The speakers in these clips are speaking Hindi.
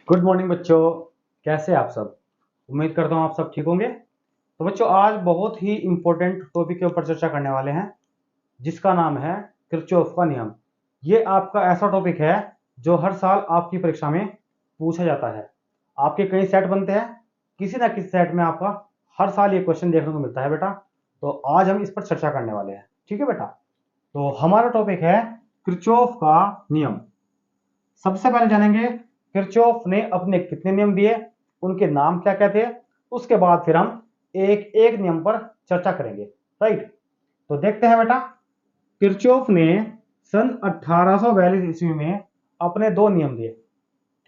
गुड मॉर्निंग बच्चों, कैसे आप सब। उम्मीद करता हूँ आप सब ठीक होंगे। तो बच्चों, आज बहुत ही इंपॉर्टेंट टॉपिक के ऊपर चर्चा करने वाले हैं, जिसका नाम है किरचॉफ का नियम। ये आपका ऐसा टॉपिक है जो हर साल आपकी परीक्षा में पूछा जाता है। आपके कई सेट बनते हैं, किसी ना किसी सेट में आपका हर साल ये क्वेश्चन देखने को मिलता है बेटा। तो आज हम इस पर चर्चा करने वाले हैं, ठीक है बेटा। तो हमारा टॉपिक है किरचॉफ का नियम। सबसे पहले जानेंगे किरचॉफ ने अपने कितने नियम दिए, उनके नाम क्या क्या थे। उसके बाद फिर हम एक एक नियम पर चर्चा करेंगे, राइट। तो देखते हैं बेटा, किरचॉफ ने सन 1842 ईस्वी में अपने दो नियम दिए,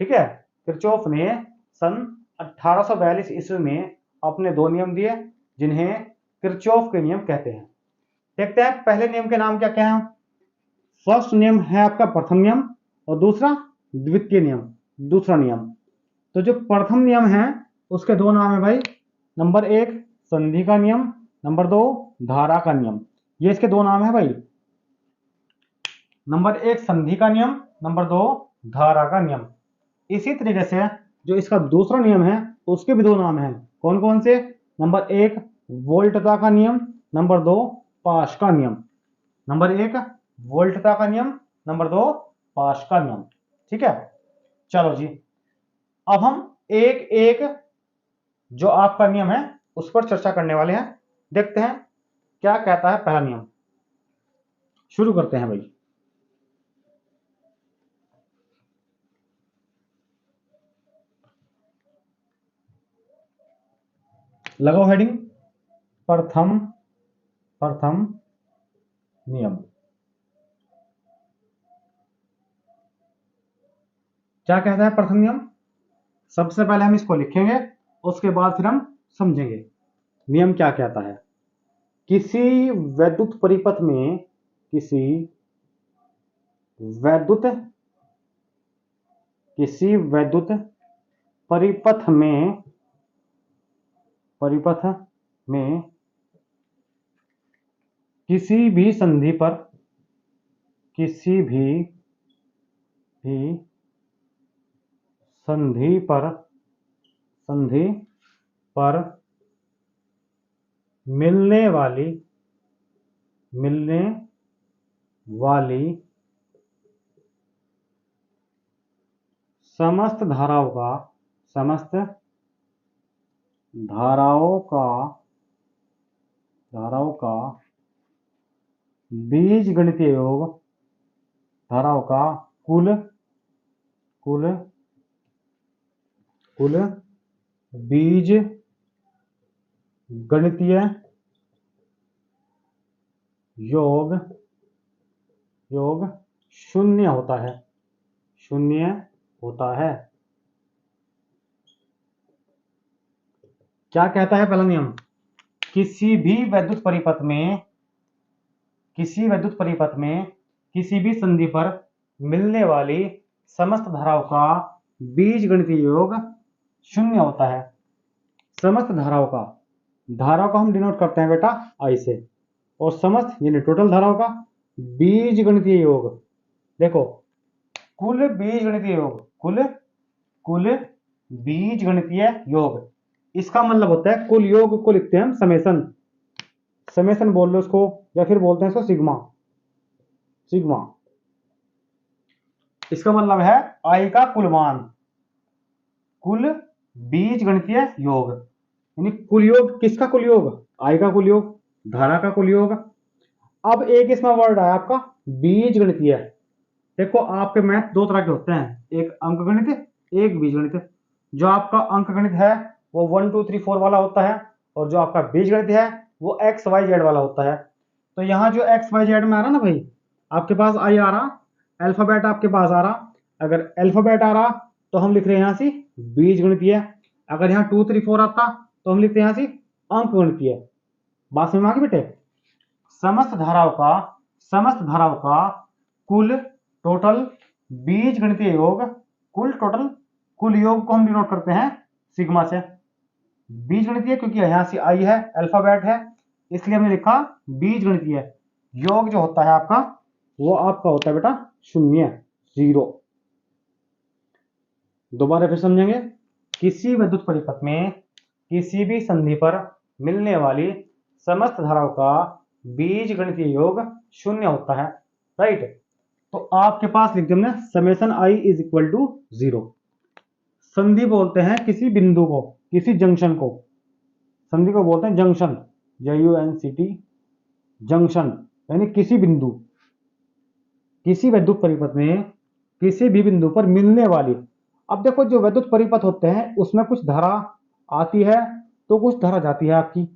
ठीक है। किरचॉफ ने सन 1842 ईस्वी में अपने दो नियम दिए, जिन्हें किरचॉफ के नियम कहते हैं। देखते हैं पहले नियम के नाम क्या क्या है। फर्स्ट नियम है आपका प्रथम नियम, और दूसरा द्वितीय नियम, दूसरा नियम। तो जो प्रथम नियम है उसके दो नाम है भाई। नंबर एक संधि का नियम, नंबर दो धारा का नियम। ये इसके दो नाम है भाई। नंबर एक संधि का नियम, नंबर दो धारा का नियम। इसी तरीके से जो इसका दूसरा नियम है उसके भी दो नाम हैं। कौन कौन से? नंबर एक वोल्टता का नियम, नंबर दो पाश का नियम। नंबर एक वोल्टता का नियम, नंबर दो पाश का नियम, ठीक है। चलो जी, अब हम एक एक जो आपका नियम है उस पर चर्चा करने वाले हैं। देखते हैं क्या कहता है पहला नियम। शुरू करते हैं भाई। लगाओ हेडिंग, प्रथम प्रथम नियम। क्या कहता है प्रथम नियम? सबसे पहले हम इसको लिखेंगे, उसके बाद फिर हम समझेंगे नियम क्या कहता है। किसी वैद्युत परिपथ में, किसी वैद्युत परिपथ में किसी भी संधि पर संधि पर मिलने वाली समस्त धाराओं का बीजगणितीय योग, धाराओं का कुल बीज गणितीय योग शून्य होता है। क्या कहता है पहला नियम? किसी वैद्युत परिपथ में किसी भी संधि पर मिलने वाली समस्त धाराओं का बीजगणितीय योग शून्य होता है। समस्त धाराओं का हम डिनोट करते हैं बेटा आई से, और समस्त यानी टोटल धाराओं का बीजगणितीय योग। देखो, कुल बीजगणितीय योग, इसका मतलब होता है कुल योग को लिखते हैं हम समेसन बोल लो उसको, या फिर बोलते हैं इसको सिग्मा। इसका मतलब है आई का कुल मान, कुल बीजगणितीय योग। यानी कुल योग किसका कुल योग? आई का कुल योग, धारा का कुल योग। अब एक इसमें वर्ड आया आपका बीजगणितीय। देखो, आपके मैथ दो तरह के होते हैं, एक अंकगणित, एक बीजगणित। जो आपका अंकगणित है वो 1 2 3 4 वाला होता है, और जो आपका बीजगणित है वो एक्स वाई जेड वाला होता है। तो यहाँ जो एक्स वाई जेड में आ रहा ना भाई, आपके पास आई आ रहा, अल्फाबेट आपके पास आ रहा। अगर अल्फाबेट आ रहा तो हम लिख रहे हैं यहाँ से बीजगणितीय। अगर यहाँ 2 3 4 आता तो हम लिखते हैं यहाँ से अंकगणितीय। बात समझ में आ गई बेटे? समस्त धाराओं का कुल टोटल बीजगणितीय योग, कुल योग को हम डिनोट करते हैं सिग्मा से। बीजगणितीय क्योंकि यहां से आई है, अल्फाबेट है, इसलिए हमने लिखा बीजगणितीय। योग जो होता है आपका वो आपका होता है बेटा शून्य, 0। दोबारा फिर समझेंगे। किसी विद्युत परिपथ में किसी भी संधि पर मिलने वाली समस्त धाराओं का बीजगणितीय योग शून्य होता है। राइट, तो आपके पास लिख दिया summation I is equal to 0। संधि बोलते हैं किसी बिंदु को, किसी जंक्शन को, संधि को बोलते हैं जंक्शन, JUNCT, जंक्शन यानी किसी बिंदु, किसी विद्युत परिपथ में किसी भी बिंदु पर मिलने वाली। अब देखो जो विद्युत परिपथ होते हैं उसमें कुछ धारा आती है तो कुछ धारा जाती है आपकी।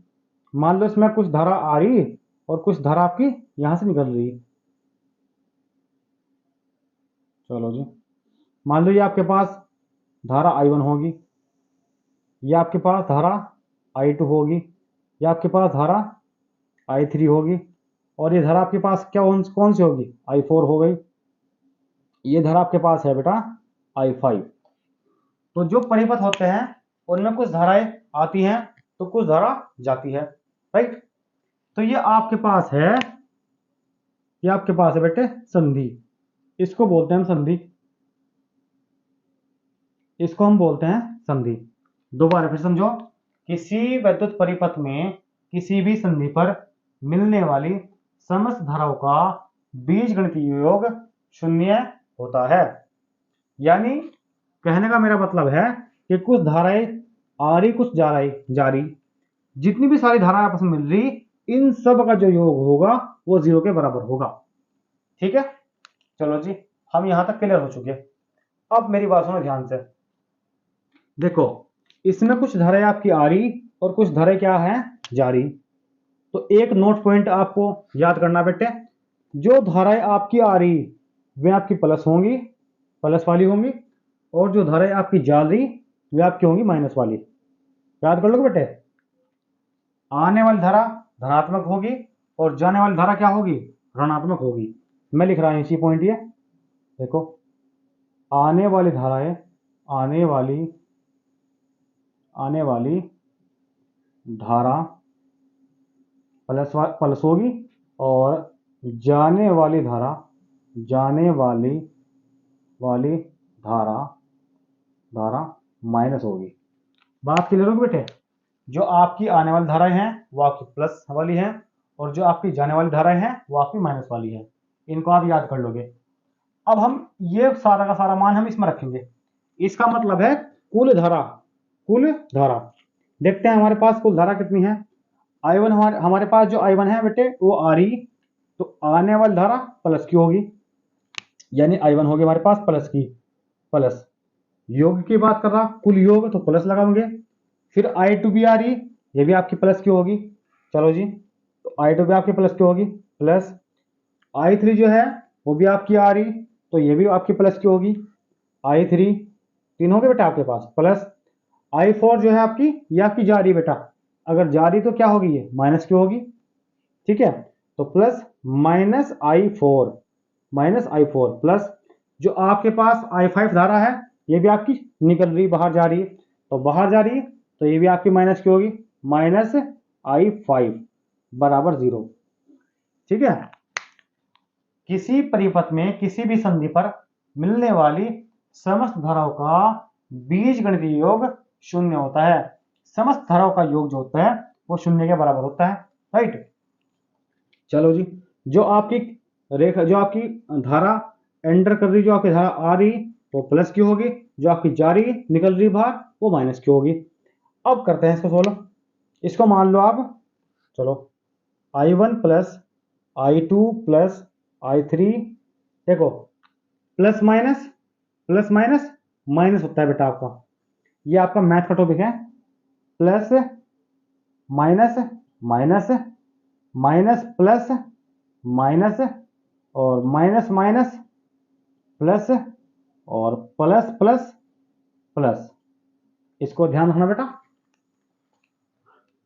मान लो इसमें कुछ धारा आ रही और कुछ धारा आपकी यहां से निकल रही। चलो जी, मान लो ये आपके पास धारा I1 होगी, ये आपके पास धारा I2 होगी, ये आपके पास धारा I3 होगी, और ये धारा आपके पास क्या कौन सी होगी, I4 हो गई। ये धारा आपके पास है बेटा I5। तो जो परिपथ होते हैं उनमें कुछ धाराएं आती हैं तो कुछ धारा जाती है। राइट, तो ये आपके पास है, ये आपके पास है बेटे संधि, इसको बोलते हैं हम संधि, इसको हम बोलते हैं संधि। दोबारा फिर समझो, किसी विद्युत परिपथ में किसी भी संधि पर मिलने वाली समस्त धाराओं का बीजगणितीय योग शून्य होता है। यानी कहने का मेरा मतलब है कि कुछ धाराएं आ रही कुछ जा रही, जितनी भी सारी धाराएं आपस में मिल रही, इन सब का जो योग होगा वो 0 के बराबर होगा। ठीक है, चलो जी, हम यहां तक क्लियर हो चुके। अब मेरी बात सुनो ध्यान से। देखो इसमें कुछ धाराएं आपकी आ रही और कुछ धाराएं क्या है जा रही। तो एक नोट पॉइंट आपको याद करना बेटे, जो धाराएं आपकी आ रही वे आपकी प्लस होंगी, प्लस वाली होंगी, और जो धाराएं आपकी जा रही वे आपकी होंगी माइनस वाली। याद कर लो बेटे, आने वाली धारा धनात्मक होगी और जाने वाली धारा क्या होगी, ऋणात्मक होगी। मैं लिख रहा हूं इसी पॉइंट, ये देखो आने वाली धाराएं, आने वाली धारा प्लस होगी और जाने वाली धारा धारा माइनस होगी। बात क्लियर होगी बेटे, जो आपकी आने वाली धाराएं हैं वो आपकी प्लस वाली हैं और जो आपकी जाने वाली धाराएं हैं वो आपकी माइनस वाली है। इनको आप याद कर लोगे। अब हम ये सारा का सारा मान हम इसमें रखेंगे। इसका मतलब है कुल धारा देखते हैं हमारे पास कुल धारा कितनी है। I1 हमारे पास जो I1 है बेटे वो आ रही, तो आने वाली धारा प्लस की होगी, यानी I1 होगी हमारे पास प्लस की, प्लस योग की बात कर रहा, कुल योग तो प्लस लगाओगे। फिर I2 भी आ रही, ये भी आपकी प्लस की होगी। चलो जी, तो I2 भी आपकी प्लस की होगी, प्लस I3 जो है वो भी आपकी आ रही, तो ये भी आपकी प्लस की होगी। I3 तीन हो गए बेटा आपके पास, प्लस I4 जो है आपकी, ये आपकी जा रही बेटा, अगर जा रही तो क्या होगी, ये माइनस की होगी। ठीक है, तो प्लस माइनस I4 प्लस जो आपके पास I5 धारा है ये भी आपकी निकल रही, बाहर जा रही है, तो बाहर जा रही है तो ये भी आपकी माइनस की होगी, माइनस I5 बराबर 0। ठीक है, किसी परिपथ में किसी भी संधि पर मिलने वाली समस्त धाराओं का बीजगणितीय योग शून्य होता है। समस्त धाराओं का योग जो होता है वो शून्य के बराबर होता है। राइट, चलो जी, जो आपकी रेखा, जो आपकी धारा एंटर कर रही, जो आपकी धारा आ रही वो प्लस की होगी, जो आपकी जा रही निकल रही बाहर वो माइनस की होगी। अब करते हैं इसको सोल्व। इसको मान लो आप, चलो I1 plus I2 plus I3, देखो प्लस माइनस माइनस होता है बेटा आपका, ये आपका मैथ का टॉपिक है। Plus minus minus minus plus minus और माइनस माइनस प्लस और प्लस प्लस प्लस, इसको ध्यान रखना बेटा।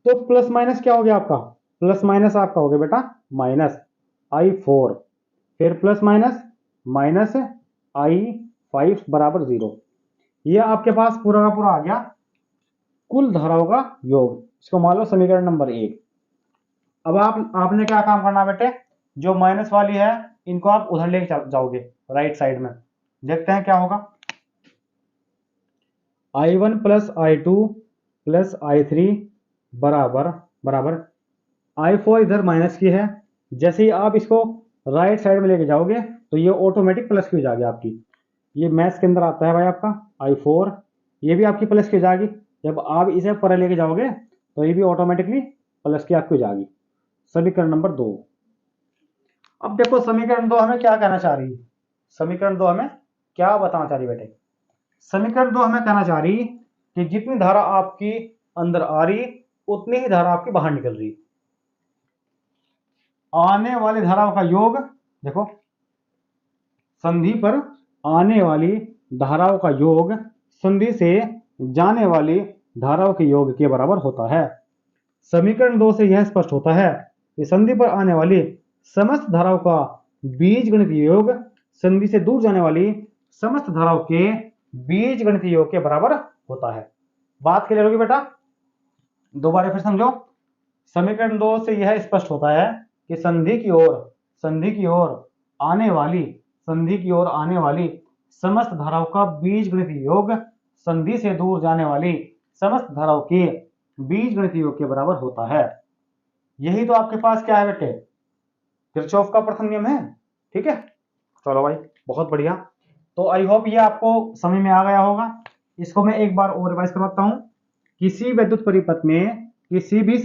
तो प्लस माइनस क्या हो गया आपका, प्लस माइनस आपका हो गया बेटा माइनस I4, फिर प्लस माइनस माइनस I5 बराबर 0। ये आपके पास पूरा का पूरा आ गया कुल धाराओं का योग। इसको मान लो समीकरण नंबर 1। अब आपने क्या काम करना बेटे, जो माइनस वाली है इनको आप उधर लेके जाओगे राइट साइड में, देखते हैं क्या होगा। I1 plus I2 plus I3 बराबर बराबर I4 इधर माइनस की है। जैसे ही आप इसको राइट साइड में लेके जाओगे तो ये ऑटोमेटिक प्लस की हो जाएगी आपकी। ये मैथ्स के अंदर आता है भाई आपका I4, ये भी आपकी प्लस की हो जाएगी। जब आप इसे पर लेके जाओगे तो ये भी ऑटोमेटिकली प्लस की आपकी हो जाएगी। समीकरण नंबर 2। अब देखो समीकरण 2 हमें क्या कहना चाह रही है, समीकरण 2 हमें क्या बताना चाह रही है बेटे। समीकरण 2 हमें कहना चाह रही कि जितनी धारा आपकी अंदर आ रही उतनी ही धारा आपकी बाहर निकल रही। आने वाली धाराओं का योग, देखो संधि पर आने वाली धाराओं का योग संधि से जाने वाली धाराओं के योग के बराबर होता है। समीकरण 2 से यह स्पष्ट होता है कि संधि पर आने वाली समस्त धाराओं का बीजगणितीय योग संधि से दूर जाने वाली समस्त धाराओं के बीजगणितीय योग के बराबर होता है। बात क्लियर होगी बेटा, दोबारा फिर समझो। समीकरण 2 से यह स्पष्ट होता है कि संधि की ओर आने वाली समस्त धाराओं का बीजगणितीय योग संधि से दूर जाने वाली समस्त धाराओं के बीजगणितीय योग के बराबर होता है। यही तो आपके पास क्या है बेटे, किरचॉफ का प्रथम नियम है। ठीक है, चलो भाई बहुत बढ़िया। तो आई होप ये आपको समझ में आ गया होगा। इसको मैं एक बार और रिवाइज करवाता हूं। किसी विद्युत परिपथ में किसी भी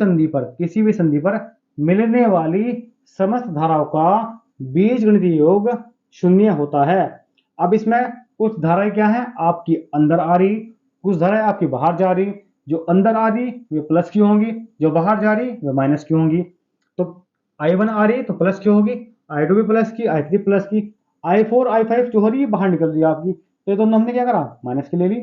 संधि पर मिलने वाली समस्त धाराओं का बीजगणितीय योग शून्य होता है। अब इसमें कुछ धाराएं क्या है आपकी अंदर आ रही, कुछ धाराएं आपकी बाहर जा रही। जो अंदर आ रही वे प्लस की होंगी, जो बाहर जा रही वे माइनस की होंगी। तो I1 आ रही तो प्लस की होगी, I2 भी प्लस की, I3 प्लस की, I4 I5 जो हो रही है बाहर निकल रही है आपकी, तो ये दोनों हमने क्या करा माइनस की ले ली।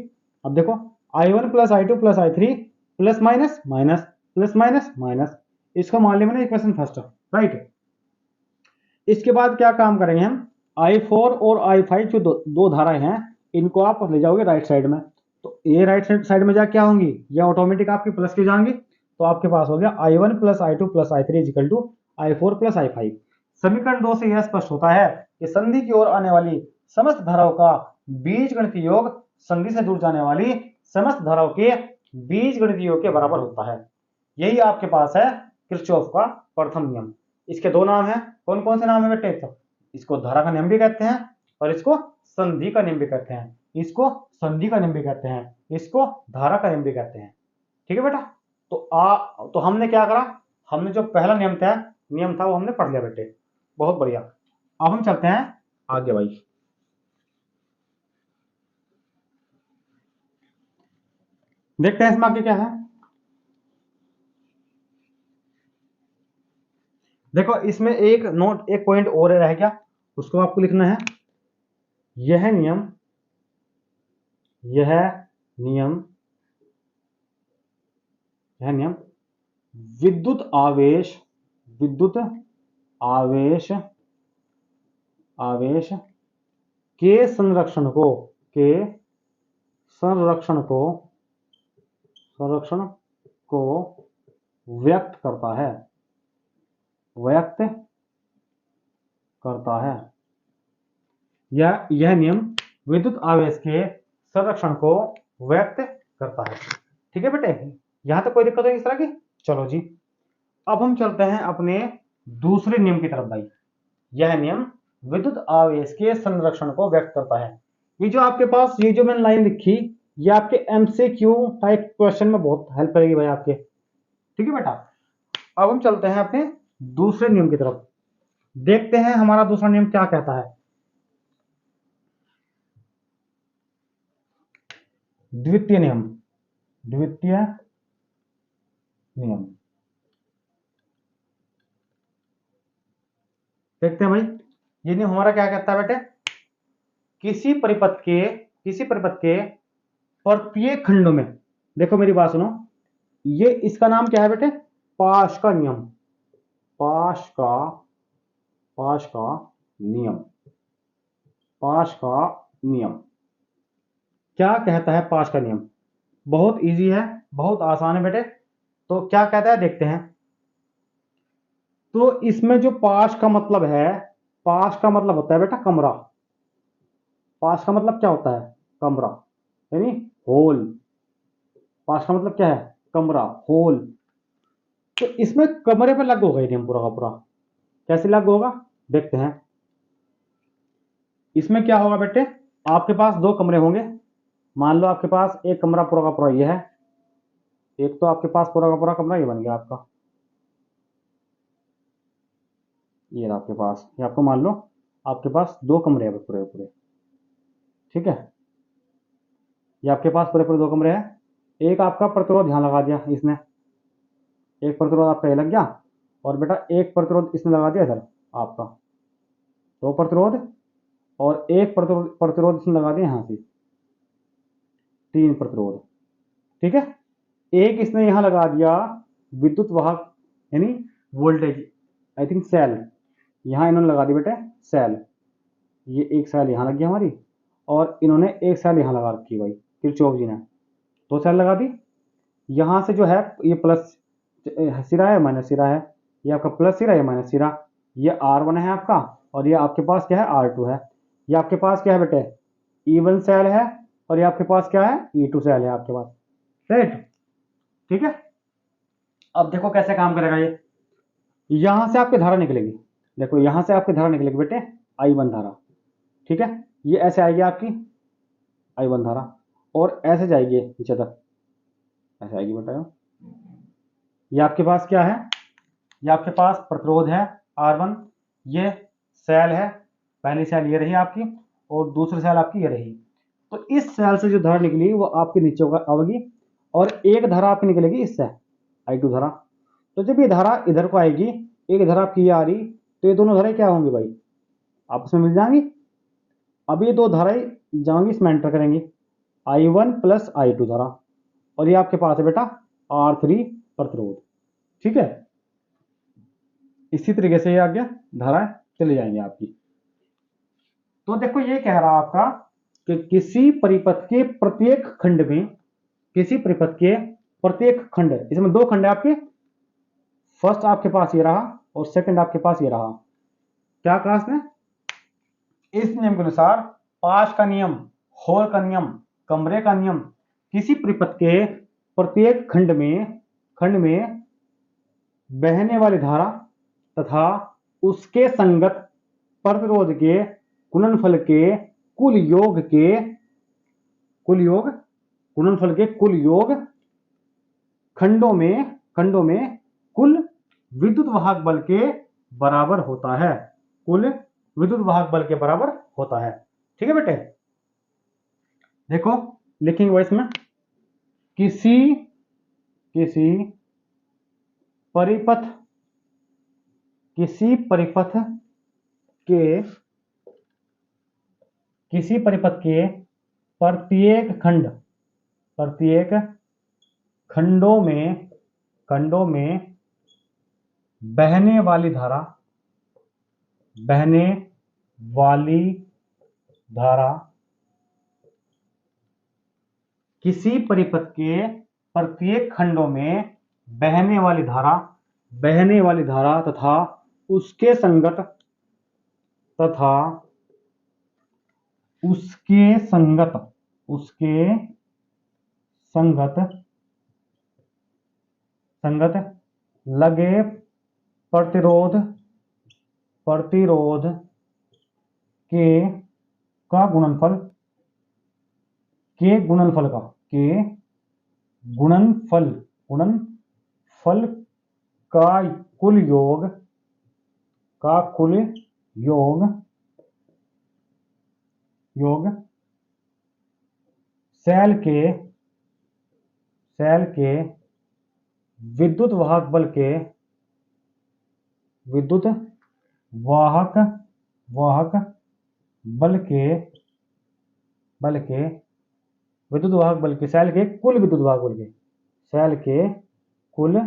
अब देखो I1 plus I2 plus I3 plus minus minus plus minus minus, इसको मान लिया मैंने इक्वेशन फर्स्ट, राइट। इसके बाद क्या काम करेंगे हम, I4 और I5 जो दो धाराएं हैं इनको आप ले जाओगे राइट साइड में। तो ये राइट साइड में जा क्या होंगी, ये ऑटोमेटिक आपकी प्लस की जाएंगी। तो आपके पास हो गया I1 plus I2 plus I3 is equal to I4 plus I5। समीकरण 2 से यह स्पष्ट होता है कि संधि की ओर आने वाली समस्त धाराओं का बीजगणितीय योग संधि से दूर जाने वाली समस्त धाराओं के बीजगणितीय योग के बराबर होता है। यही आपके पास है किरचॉफ का प्रथम नियम। इसके दो नाम हैं, कौन कौन से नाम है बेटे, तो इसको धारा का नियम भी कहते हैं और इसको संधि का नियम भी कहते हैं, इसको संधि का नियम भी कहते हैं, इसको धारा का नियम भी कहते हैं। ठीक है बेटा, तो हमने क्या करा, हमने जो पहला नियम था वो हमने पढ़ लिया बेटे, बहुत बढ़िया। अब हम चलते हैं आगे भाई। देखते हैं इसमें आगे क्या है। देखो इसमें एक पॉइंट और रह गया, उसको आपको लिखना है। यह नियम विद्युत आवेश के संरक्षण को व्यक्त करता है। यह नियम विद्युत आवेश के संरक्षण को व्यक्त करता है। ठीक है बेटे, यहां तक कोई दिक्कत है इस तरह की। चलो जी, अब हम चलते हैं अपने दूसरे नियम की तरफ भाई। यह नियम विद्युत आवेश के संरक्षण को व्यक्त करता है। ये जो आपके पास ये जो मैंने लाइन लिखी, ये आपके MCQ टाइप क्वेश्चन में बहुत हेल्प करेगी भाई आपके। ठीक है बेटा, अब हम चलते हैं अपने दूसरे नियम की तरफ, देखते हैं हमारा दूसरा नियम क्या कहता है। द्वितीय नियम देखते हैं भाई। ये नियम हमारा क्या कहता है बेटे, किसी परिपथ के प्रत्येक खंडों में, देखो मेरी बात सुनो, ये इसका नाम क्या है बेटे, पाश का नियम। क्या कहता है पाश का नियम, बहुत इजी है, बहुत आसान है बेटे। तो क्या कहता है देखते हैं। तो इसमें जो पाश का मतलब है, पाश का मतलब होता है बेटा कमरा। पाश का मतलब क्या होता है, कमरा, यानी होल। पास का मतलब क्या है? कमरा, होल। तो इसमें कमरे पे लागू होगा ये नियम पूरा का पूरा। कैसे लागू होगा देखते हैं। इसमें क्या होगा बेटे, आपके पास दो कमरे होंगे। मान लो आपके पास एक कमरा पूरा का पूरा ये है, एक तो आपके पास पूरा का पूरा कमरा ये बन गया आपका, ये रहा आपके पास। ये आपको मान लो आपके पास दो कमरे हैं पूरे पूरे, ठीक है। ये आपके पास पूरे पूरे दो कमरे हैं। एक आपका प्रतिरोध यहाँ लगा दिया इसने, एक प्रतिरोध आपका ये लग गया, और बेटा एक प्रतिरोध इसने लगा दिया इधर आपका, दो प्रतिरोध, और एक प्रतिरोध प्रतिरोध इसने लगा दिया यहाँ से, तीन प्रतिरोध, ठीक है। एक इसने यहाँ लगा दिया विद्युत वाहक यानी वोल्टेज, आई थिंक सेल, यहाँ इन्होंने लगा दी बेटे सेल। ये एक सेल यहाँ लग गई हमारी, और इन्होंने एक सेल यहाँ लगा रखी भाई, किरचॉफ जी ने दो सेल लगा दी। यहाँ से जो है ये प्लस सिरा है, माइनस सिरा है, ये आपका प्लस सिरा, ये माइनस सिरा, ये R1 है आपका, और ये आपके पास क्या है R2 है। ये आपके पास क्या है बेटे E1 सेल है, और ये आपके पास क्या है E2 सेल है आपके पास, राइट, ठीक है। अब देखो कैसे काम करेगा ये। यहां से आपकी धारा निकलेगी, देखो यहां से आपकी धारा निकलेगी बेटे I1 धारा, ठीक है। ये ऐसे आएगी आपकी I1 धारा, और ऐसे जाएगी नीचे तक, ऐसे आएगी बेटा। ये आपके पास क्या है, ये आपके पास प्रतिरोध है R1, ये सेल है, पहली सेल ये रही आपकी, और दूसरी सेल आपकी ये रही। तो इस सेल से जो धारा निकली वो आपके नीचे आएगी, और एक धारा आपकी निकलेगी इससे I2 धारा। तो जब ये धारा इधर को आएगी, एक धारा आपकी ये आ रही, तो ये दोनों धाराएं क्या होंगी भाई, आपस में मिल जाएंगी। अब ये दो धाराएं जाएंगी इसमें एंटर करेंगी, I1 प्लस I2 धारा, और ये आपके पास है बेटा R3 प्रतिरोध, ठीक है। इसी तरीके से ये आगे धाराएं चली जाएंगी आपकी। तो देखो ये कह रहा आपका कि किसी परिपथ के प्रत्येक खंड में, किसी परिपथ के प्रत्येक खंड, इसमें दो खंड है आपके, फर्स्ट आपके पास ये रहा और सेकंड आपके पास ये रहा। क्या कहा इसने, इस नियम के अनुसार पाश का नियम, होल का नियम, कमरे का नियम, किसी परिपथ के प्रत्येक खंड में बहने वाली धारा तथा उसके संगत प्रतिरोध के गुणनफल के कुल योग खंडों में कुल विद्युत वाहक बल के बराबर होता है, कुल विद्युत वाहक बल के बराबर होता है, ठीक है बेटे। देखो लिखेंगे वो इसमें, किसी परिपथ के प्रत्येक खंडों में बहने वाली धारा किसी परिपथ के प्रत्येक खंडों में बहने वाली धारा तथा उसके संगत लगे प्रतिरोध के का गुणनफल का कुल योग सेल के विद्युत वाहक बल के सेल के कुल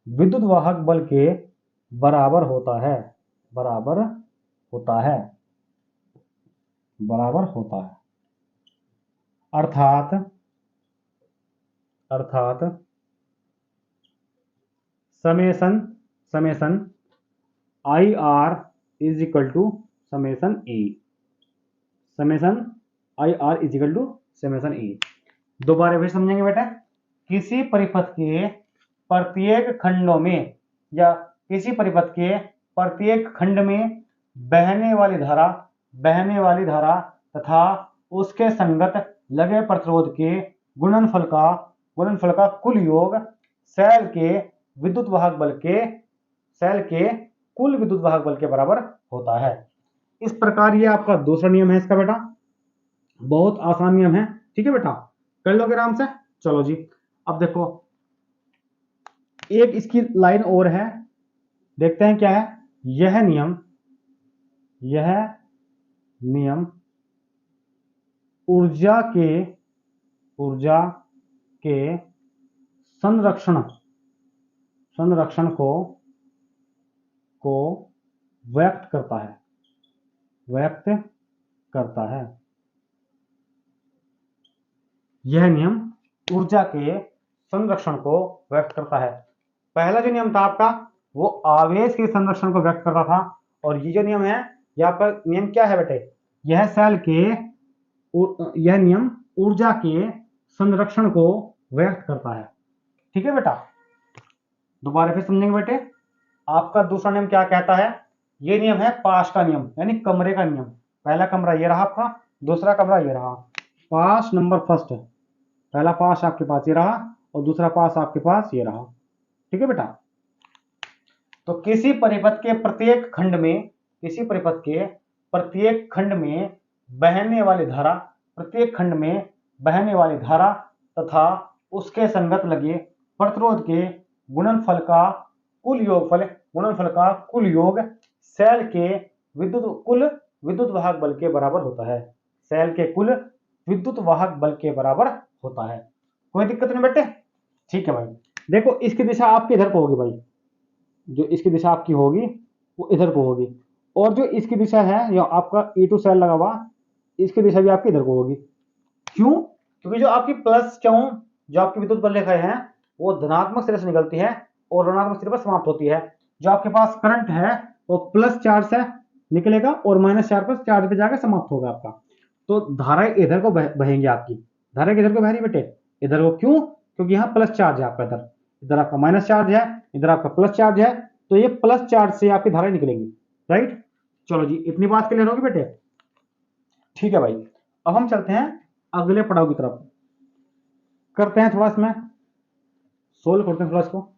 विद्युत वाहक बल के बराबर होता है, अर्थात summation IR is equal to summation E। दोबारा फिर समझेंगे बेटा। किसी परिपथ के प्रत्येक खंडों में या किसी परिपथ के प्रत्येक खंड में बहने वाली धारा तथा उसके संगत लगे प्रतिरोध के गुणनफल का कुल योग सेल के कुल विद्युत वाहक बल के बराबर होता है। इस प्रकार ये आपका दूसरा नियम है इसका बेटा, बहुत आसान नियम है। ठीक है बेटा, कर लोगे आराम से। चलो जी, अब देखो एक इसकी लाइन और है, देखते हैं क्या है। यह नियम ऊर्जा के संरक्षण को व्यक्त करता है। यह नियम ऊर्जा के संरक्षण को व्यक्त करता है। पहला जो नियम था आपका वो आवेश के संरक्षण को व्यक्त करता था, और ये जो नियम है यह आपका नियम क्या है बेटे, यह नियम ऊर्जा के संरक्षण को व्यक्त करता है। ठीक है बेटा, दोबारा फिर समझेंगे बेटे। आपका दूसरा नियम क्या कहता है, ये नियम है पाश का नियम, यानी कमरे का नियम। पहला कमरा ये रहा आपका, दूसरा कमरा ये रहा। पाश नंबर फर्स्ट है, पहला पाश आपके पास ये रहा और दूसरा पाश आपके पास ये रहा। ठीक है बेटा, तो किसी परिपथ के प्रत्येक खंड में बहने वाली धारा तथा उसके संगत लगे प्रतिरोध के गुणनफल का कुल योग सेल के कुल विद्युत वाहक बल के बराबर होता है। सेल के कुल विद्युत वाहक बल के बराबर होता है। कोई दिक्कत नहीं बेटे। ठीक है भाई, देखो इसकी दिशा आपकी इधर को होगी भाई, जो इसकी दिशा आपकी होगी वो इधर को होगी, और जो इसकी दिशा है, जो आपका E2 सेल लगा हुआ, इसकी दिशा भी आपकी इधर को होगी। क्यों? क्योंकि जो आपकी प्लस चार्ज, जो आपकी विद्युत बल रेखाएं हैं वो धनात्मक सिरे से निकलती है और ऋणात्मक सिरे पर समाप्त होती है। जो आपके पास करंट है वो प्लस चार्ज से निकलेगा और माइनस चार्ज पे जाकर समाप्त होगा आपका। तो धारा इधर को बहेंगी आपकी, धारा इधर को बह रही बेटे, इधर को। क्यों? क्योंकि यहाँ प्लस चार्ज है आपका, इधर आपका माइनस चार्ज है, इधर आपका प्लस चार्ज है, तो ये प्लस चार्ज से आपकी धारा निकलेगी। राइट, चलो जी, इतनी बात क्लियर होगी बेटे। ठीक है भाई, अब हम चलते हैं अगले पड़ाव की तरफ, करते हैं थोड़ा इसमें सोल्व करते हैं, थोड़ा इसको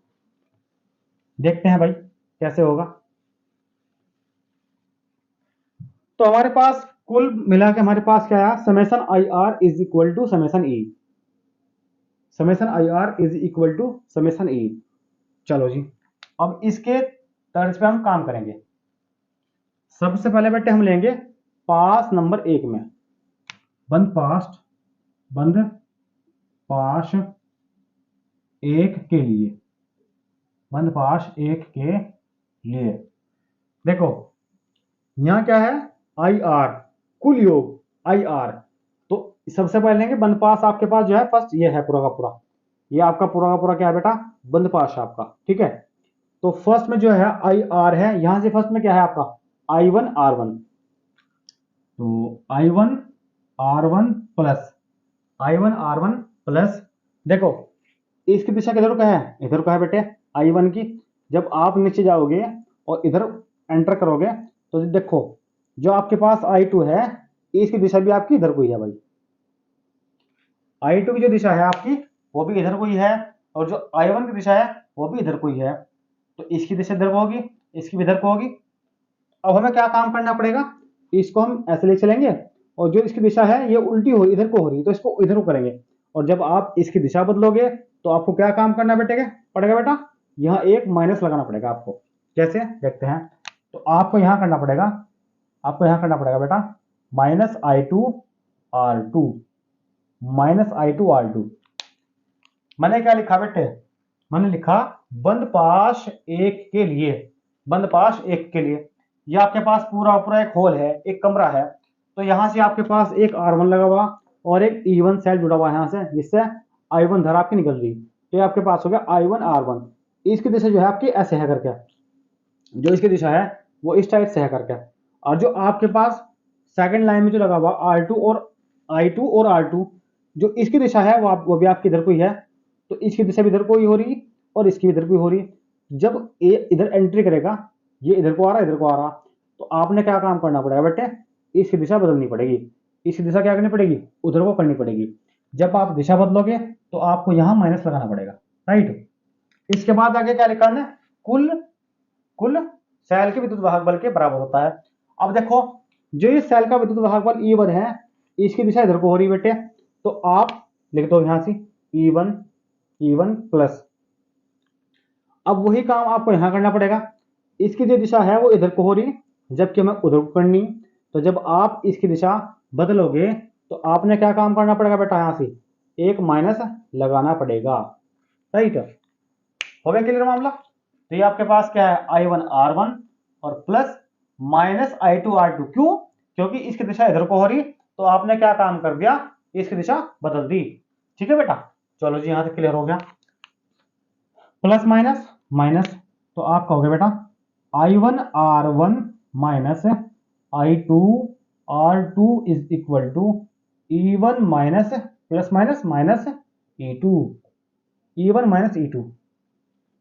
देखते हैं भाई कैसे होगा। तो हमारे पास कुल मिला के हमारे पास क्या आया, summation I R is equal to summation E. चलो जी, अब इसके तर्ज पे हम काम करेंगे। सबसे पहले बेटे हम लेंगे पास नंबर 1 में बंद पाश 1 के लिए, देखो यहां क्या है, आई आर, कुल योग आई आर। तो सबसे पहले लेंगे बंद पास, आपके पास जो है फर्स्ट ये है पूरा का पूरा, ये आपका पूरा का पूरा क्या है बेटा, बंद पाश आपका। ठीक है, तो फर्स्ट में जो है आई आर है, यहां से फर्स्ट में क्या है आपका I1 R1, तो I1 R1 प्लस, देखो इसकी दिशा किधर को है, इधर को है बेटे I1 की। जब आप नीचे जाओगे और इधर एंटर करोगे तो देखो जो आपके पास I2 है इसकी दिशा भी आपकी इधर को ही है भाई, I2 की जो दिशा है आपकी वो भी इधर को ही है, और जो I1 की दिशा है वो भी इधर को ही है। तो इसकी दिशा इधर को होगी, इसकी भी इधर को होगी। अब हमें क्या काम करना पड़ेगा, इसको हम ऐसे ले चलेंगे, और जो इसकी दिशा है ये उल्टी हो इधर को हो रही है तो इसको इधर को करेंगे। और जब आप इसकी दिशा बदलोगे तो आपको क्या काम करना पड़ेगा बेटा, यहाँ एक माइनस लगाना पड़ेगा आपको। कैसे देखते हैं, तो आपको यहाँ करना पड़ेगा बेटा -I2 R2। मैंने क्या लिखा बेटे, मैंने लिखा बंद पाश 1 के लिए, ये आपके पास पूरा पूरा एक होल है, एक कमरा है। तो यहां से आपके पास एक R1 लगा हुआ और एक E1 सेल जुड़ा हुआ है यहाँ से, जिससे I1 धारा आपकी निकल रही। तो ये आपके पास हो गया I1 R1। इसकी दिशा जो है आपकी ऐसे है करके, जो इसकी दिशा है वो इस टाइप से है करके। और जो आपके पास सेकंड लाइन में जो लगा हुआ I2 और R2, जो इसकी दिशा है वो भी आपकी इधर को ही है, तो इसकी दिशा भी इधर को ही हो रही और इसकी भी इधर को ही हो रही। जब ए इधर एंट्री करेगा, ये इधर को आ रहा, इधर को आ रहा, तो आपने क्या काम करना पड़ेगा बेटे, इसकी दिशा बदलनी पड़ेगी। इसकी दिशा क्या करनी पड़ेगी, उधर को करनी पड़ेगी। जब आप दिशा बदलोगे तो आपको यहां माइनस लगाना पड़ेगा, राइट। इसके बाद आगे क्या लिखा है, कुल सेल के विद्युत वाहक बल के बराबर होता है। अब देखो, जो इस सेल का विद्युत वाहक बल E1 है, इसकी दिशा इधर को हो रही बेटे, तो आप लिख दो यहां से E1 प्लस। अब वही काम आपको यहां करना पड़ेगा। इसकी जो दिशा है वो इधर को हो रही, जबकि हमें उधर को करनी। तो जब आप इसकी दिशा बदलोगे तो आपने क्या काम करना पड़ेगा बेटा, यहां से एक माइनस लगाना पड़ेगा, राइट। हो गया क्लियर मामला। तो ये आपके पास क्या है, I1 R1 और प्लस माइनस I2 R2। क्यों, क्योंकि इसकी दिशा इधर को हो रही, तो आपने क्या काम कर दिया, इसकी दिशा बदल दी। ठीक है बेटा, चलो जी, यहां से क्लियर हो गया। प्लस माइनस माइनस, तो आप कहोगे बेटा I1 R1 minus I2 R2 is equal to E1 minus plus minus minus E2, E1 minus E2।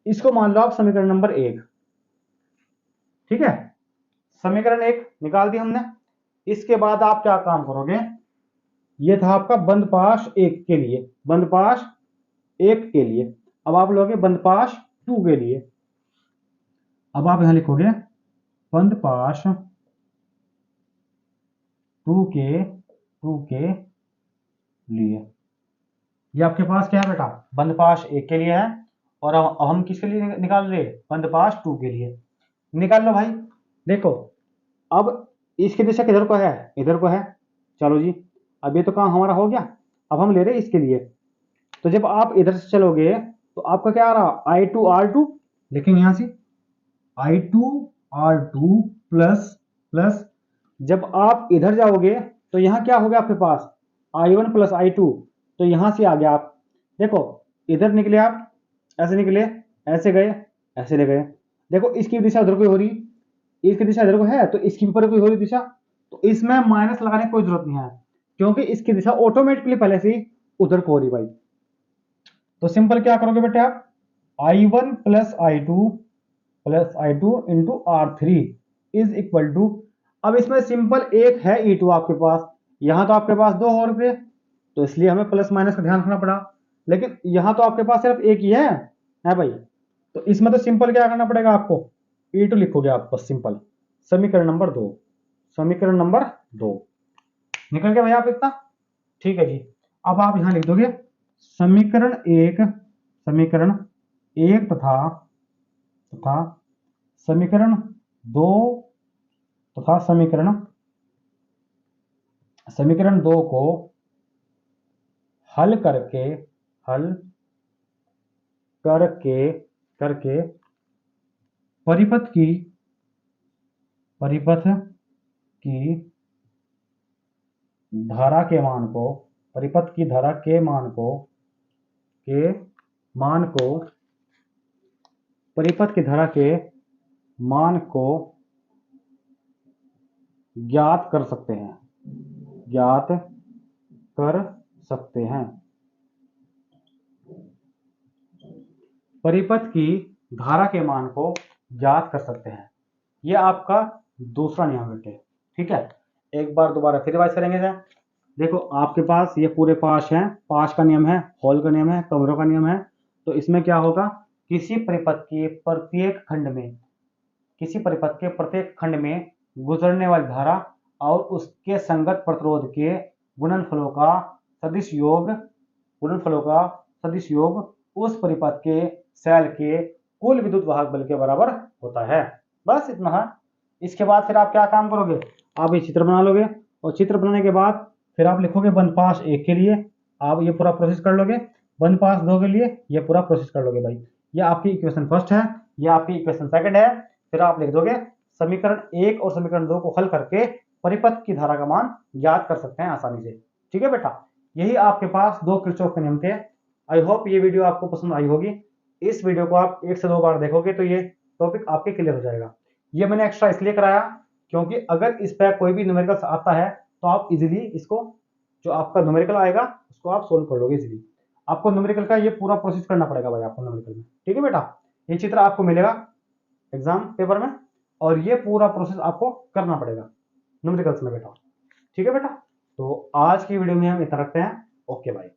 इसको मान लो आप समीकरण नंबर 1। ठीक है, समीकरण 1 निकाल दी हमने। इसके बाद आप क्या काम करोगे, ये था आपका बंद पाश 1 के लिए, बंद पाश 1 के लिए। अब आप लोगे बंद पाश 2 के लिए। अब आप यहां लिखोगे बंद पाश 2 के लिए। ये आपके पास क्या है बेटा, बंद पाश 1 के लिए है, और अब हम किसके लिए निकाल रहे, बंद पाश 2 के लिए। निकाल लो भाई। देखो, अब इसकी दिशा किधर को है, इधर को है। चलो जी, अब ये तो काम हमारा हो गया। अब हम ले रहे इसके लिए। तो जब आप इधर से चलोगे तो आपका क्या आ रहा, I2 R2 लिखेंगे यहां से I2 R2 प्लस प्लस। जब आप इधर जाओगे तो यहां क्या हो गया आपके पास, I1 प्लस I2। तो यहां से आ गया आप, देखो इधर निकले आप, ऐसे निकले, ऐसे गए, ऐसे ले गए। देखो इसकी दिशा उधर को हो रही, इसकी दिशा इधर को है, तो इसकी ऊपर कोई हो रही दिशा, तो इसमें माइनस लगाने की कोई जरूरत नहीं है, क्योंकि इसकी दिशा ऑटोमेटिकली पहले से ही उधर को हो रही भाई। तो सिंपल क्या करोगे बेटे आप, I1 plus I2 into R3 is equal to. अब इसमें सिंपल एक है E2 आपके पास, यहां तो आपके पास 2 और थे, तो इसलिए हमें प्लस माइनस का ध्यान रखना पड़ा। लेकिन यहां तो आपके पास सिर्फ एक ही है भाई, तो इसमें तो सिंपल क्या करना पड़ेगा आपको, E2 लिखोगे आप बस सिंपल। समीकरण नंबर 2, समीकरण नंबर 2 निकल गया भाई आप इतना। ठीक है जी, अब आप यहां लिख दोगे समीकरण 1 तथा समीकरण 2 तथा समीकरण 2 को हल करके परिपथ की धारा के मान को, परिपथ की धारा के मान को परिपथ की धारा के मान को ज्ञात कर सकते हैं, परिपथ की धारा के मान को ज्ञात कर सकते हैं। यह आपका दूसरा नियम बेटे। ठीक है, एक बार दोबारा फिर रिवाइज करेंगे सर। देखो आपके पास ये पूरे पाश हैं, पाश का नियम है, हॉल का नियम है, कमरों का नियम है। तो इसमें क्या होगा, किसी परिपथ के प्रत्येक खंड में गुजरने वाली धारा और उसके संगत प्रतिरोध के गुणनफलों का सदिश योग उस परिपथ के सेल के कुल विद्युत वाहक बल के बराबर होता है। बस इतना है। इसके बाद फिर आप क्या काम करोगे, आप ये चित्र बना लोगे, और चित्र बनाने के बाद फिर आप लिखोगे बंद पाश 1 के लिए, आप ये पूरा प्रोसेस कर लोगे। बंद पाश 2 के लिए ये पूरा प्रोसेस कर लोगे भाई। ये आपकी इक्वेशन फर्स्ट है, ये आपकी इक्वेशन सेकंड है। फिर आप लिख दोगे समीकरण 1 और समीकरण 2 को हल करके परिपथ की धारा का मान ज्ञात कर सकते हैं आसानी से। ठीक है बेटा, यही आपके पास 2 किरचॉफ के नियम थे। आई होप ये वीडियो आपको पसंद आई होगी। इस वीडियो को आप 1 से 2 बार देखोगे तो ये टॉपिक आपके क्लियर हो जाएगा। ये मैंने एक्स्ट्रा इसलिए कराया क्योंकि अगर इस पर कोई भी न्यूमेरिकल्स आता है तो आप इजीली इसको, जो आपका न्यूमेरिकल आएगा उसको उसको आप सोल्व कर लोगे इजीली। आपको न्यूमेरिकल का ये पूरा प्रोसेस करना पड़ेगा भाई आपको न्यूमेरिकल में, ठीक है बेटा। ये चित्र आपको मिलेगा एग्जाम पेपर में और ये पूरा प्रोसेस आपको करना पड़ेगा न्यूमेरिकल्स में बेटा, ठीक है बेटा। तो आज की वीडियो में हम इतना रखते हैं, ओके भाई।